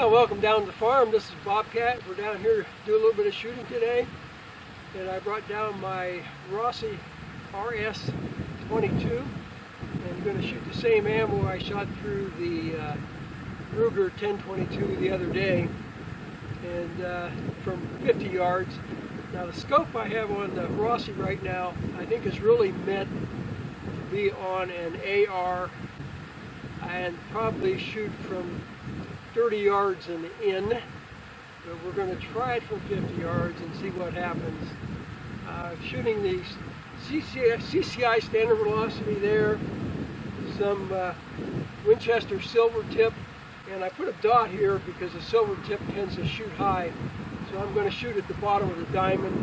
Well, welcome down to the farm. This is Bobcat. We're down here to do a little bit of shooting today. And I brought down my Rossi RS22. And I'm going to shoot the same ammo I shot through the Ruger 1022 the other day. And from 50 yards. Now the scope I have on the Rossi right now, I think is really meant to be on an AR and probably shoot from 30 yards and in, but we're going to try it from 50 yards and see what happens. Shooting the CCI standard velocity there, some Winchester silver tip, and I put a dot here because the silver tip tends to shoot high, so I'm going to shoot at the bottom of the diamond,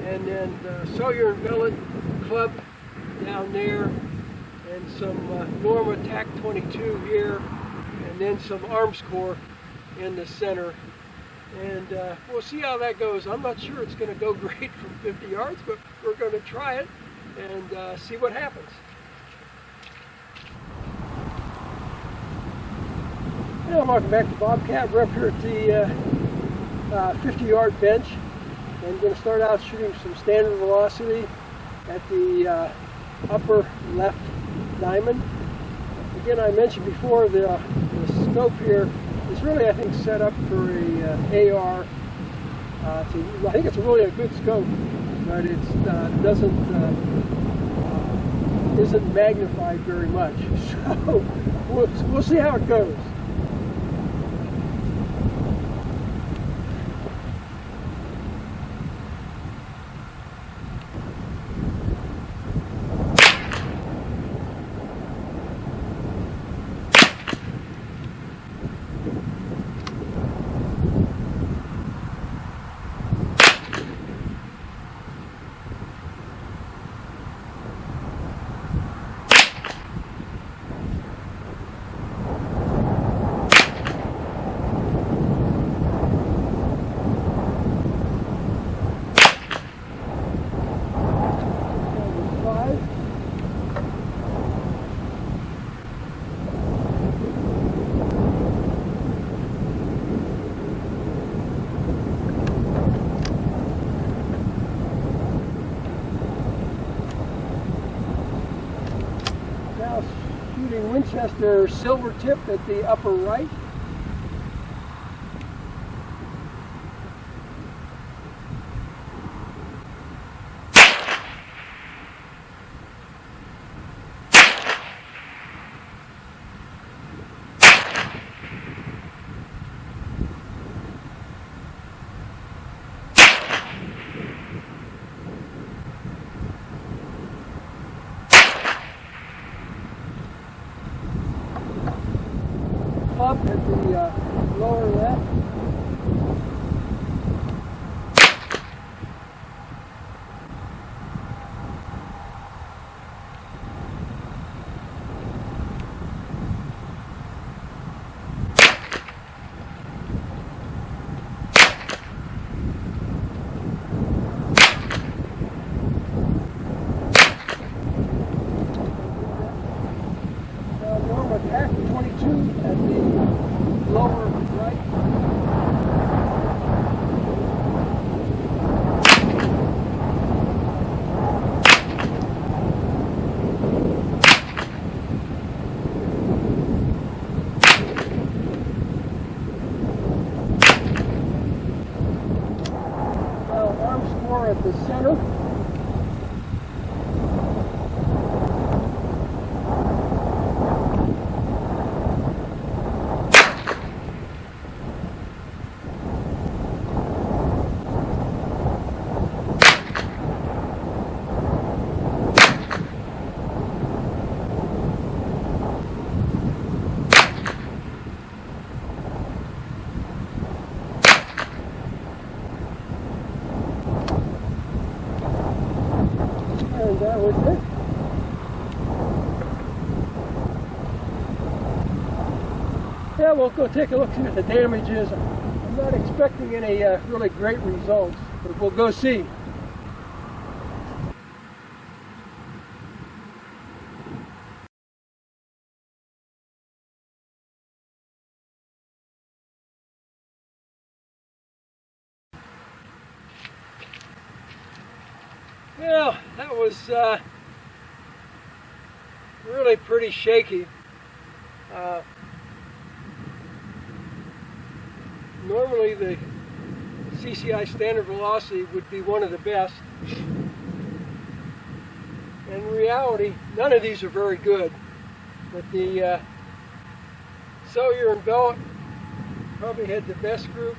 and then cellular and velvet club down there, and some Norma TAC 22 here, and then some arms core in the center. And we'll see how that goes. I'm not sure it's going to go great from 50 yards, but we're going to try it and see what happens. Well, welcome back to Bobcat. We're up here at the 50-yard bench. I'm going to start out shooting some standard velocity at the upper left diamond. Again, I mentioned before the scope here is really, I think, set up for a AR. I think it's really a good scope, but it isn't magnified very much. So we'll see how it goes. Now shooting Winchester silver tip at the upper right. Up at the lower left. Norma TAC 22 at the lower right. Now arms core at the center. And that was it. Yeah, we'll go take a look, see what the damage is. I'm not expecting any really great results, but we'll go see. Well, that was really pretty shaky. Normally the CCI standard velocity would be one of the best. In reality, none of these are very good, but the Cellular and Bellet probably had the best group.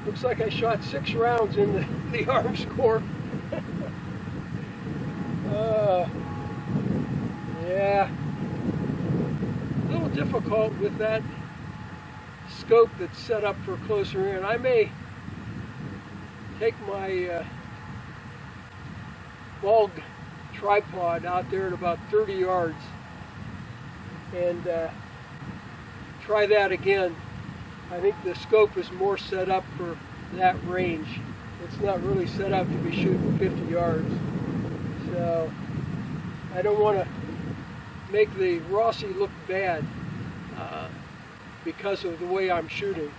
Looks like I shot 6 rounds in the arm score. Yeah, a little difficult with that scope that's set up for closer in. I may take my bulg tripod out there at about 30 yards and try that again. I think the scope is more set up for that range. It's not really set up to be shooting 50 yards. So I don't want to make the Rossi look bad because of the way I'm shooting.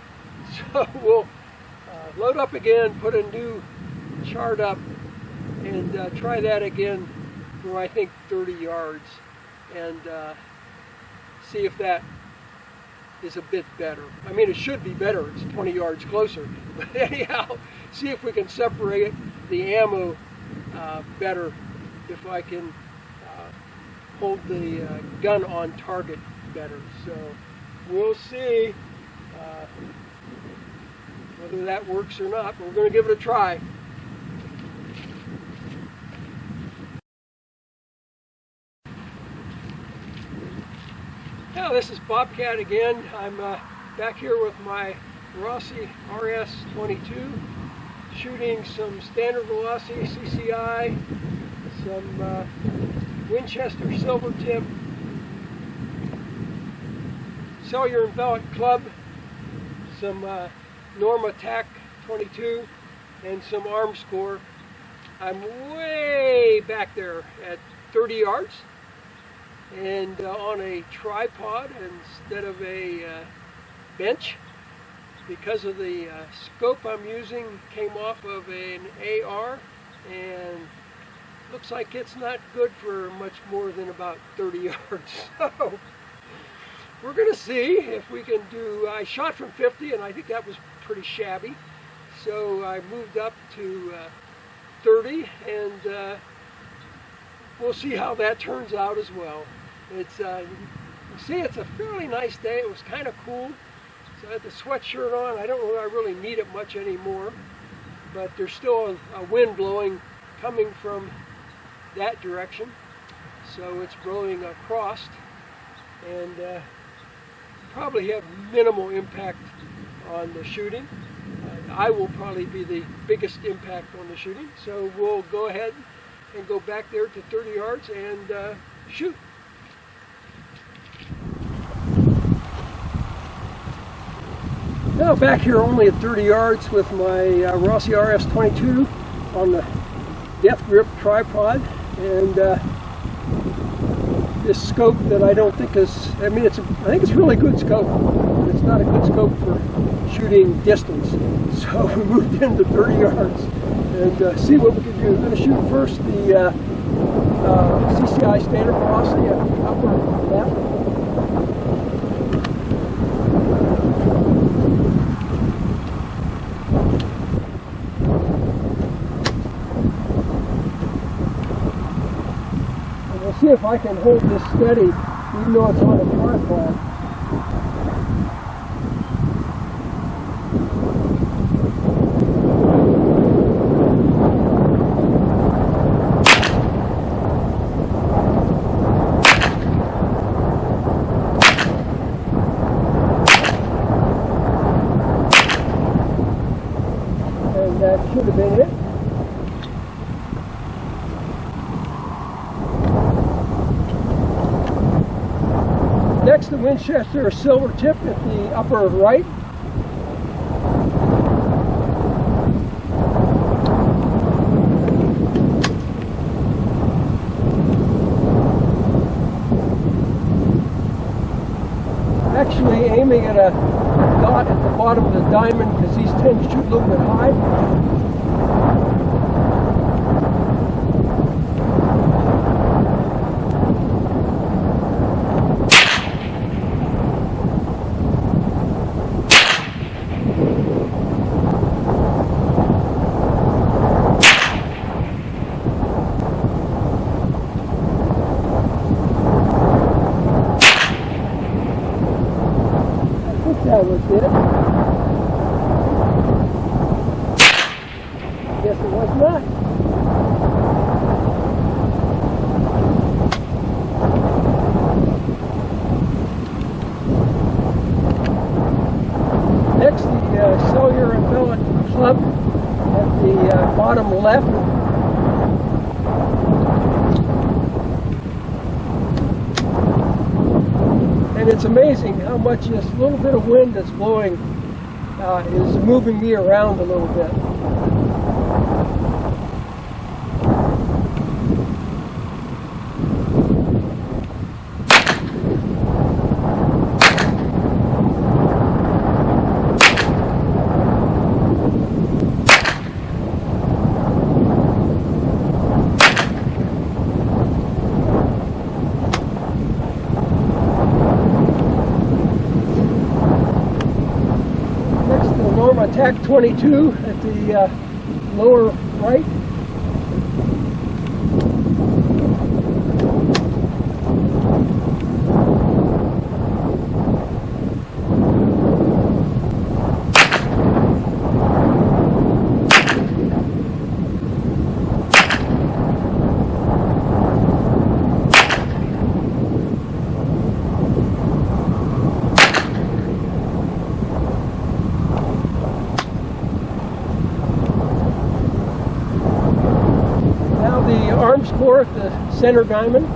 So we'll load up again, put a new chart up, and try that again for I think 30 yards and see if that is a bit better. I mean, it should be better. It's 20 yards closer. But anyhow, see if we can separate the ammo better if I can hold the gun on target better. So we'll see whether that works or not. We're going to give it a try. Now, this is Bobcat again. I'm back here with my Rossi RS22, shooting some standard velocity CCI, some Winchester silver tip, Cellular and Bellet club, some Norma TAC 22, and some arm score. I'm way back there at 30 yards. And on a tripod instead of a bench, because of the scope I'm using came off of an AR, and looks like it's not good for much more than about 30 yards. So we're going to see if we can do, I shot from 50 and I think that was pretty shabby, so I moved up to 30, and we'll see how that turns out as well. It's you see, it's a fairly nice day. It was kind of cool, so I had the sweatshirt on. I don't know if I really need it much anymore, but there's still a wind blowing coming from that direction, so it's blowing across, and probably have minimal impact on the shooting. I will probably be the biggest impact on the shooting, so we'll go ahead and go back there to 30 yards and shoot. Now back here only at 30 yards with my Rossi RS22 on the Death Grip tripod, and this scope that I don't think is, I mean, I think it's a really good scope, but it's not a good scope for shooting distance. So we moved into 30 yards and see what we can do. I'm going to shoot first the CCI standard velocity at the upper left. See if I can hold this steady even though it's on a tripod. And that should have been it. Next, the Winchester silver tip at the upper right. Actually aiming at a dot at the bottom of the diamond because these tend to shoot a little bit high. that was it. Guess it was not. Next, the cellular and pellet club at the bottom left. And it's amazing how much this little bit of wind that's blowing is moving me around a little bit. Attack 22 at the lower right. Arms core at the center diamond.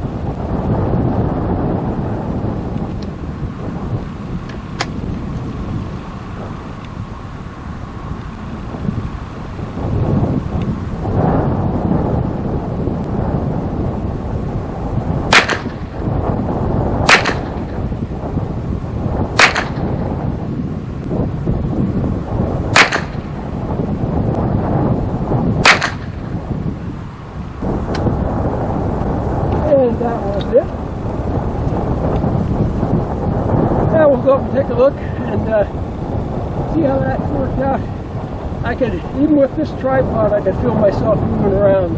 That was it. Now we'll go up and take a look and see how that worked out. I could, even with this tripod, I could feel myself moving around.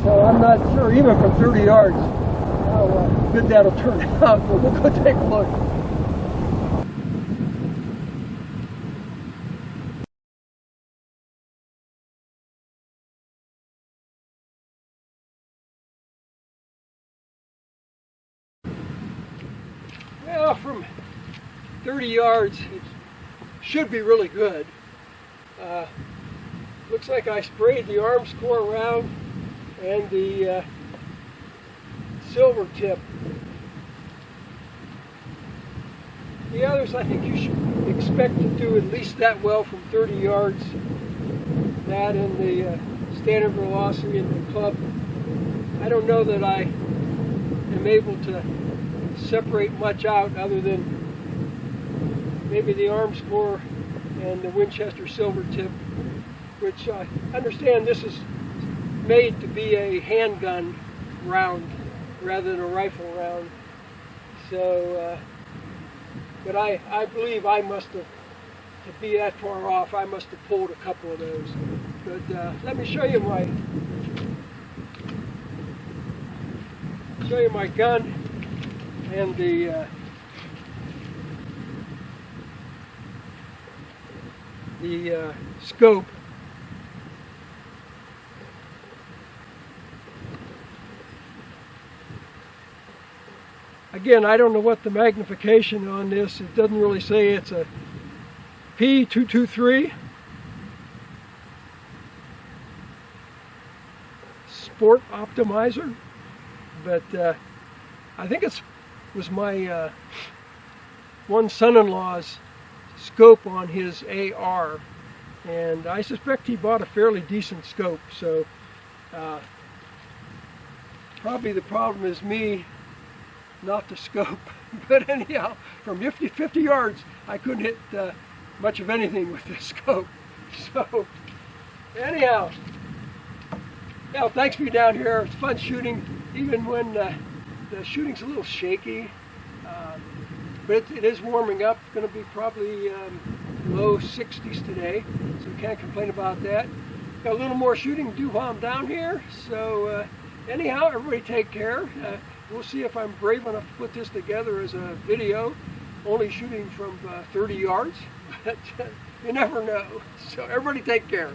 So I'm not sure, even from 30 yards, how good that'll turn out. But we'll go take a look. Well, from 30 yards, it should be really good. Looks like I sprayed the arms core around and the silver tip. The others, I think you should expect to do at least that well from 30 yards. That and the standard velocity in the club. I don't know that I am able to separate much out other than maybe the arms core and the Winchester silver tip, which I understand this is made to be a handgun round rather than a rifle round. So, but I believe I must have, to be that far off, I must have pulled a couple of those. But let me show you my gun and the scope. Again, I don't know what the magnification on this. It doesn't really say. It's a P223 Sport Optimizer, but I think it was my one son-in-law's scope on his AR, and I suspect he bought a fairly decent scope, so probably the problem is me, not the scope. But anyhow, from 50 yards I couldn't hit much of anything with this scope. So anyhow, yeah, thanks for being down here. It's fun shooting, even when the shooting's a little shaky, but it is warming up. It's going to be probably low 60s today, so can't complain about that. Got a little more shooting to do while I'm down here. So anyhow, everybody take care. We'll see if I'm brave enough to put this together as a video, only shooting from 30 yards, but you never know. So everybody take care.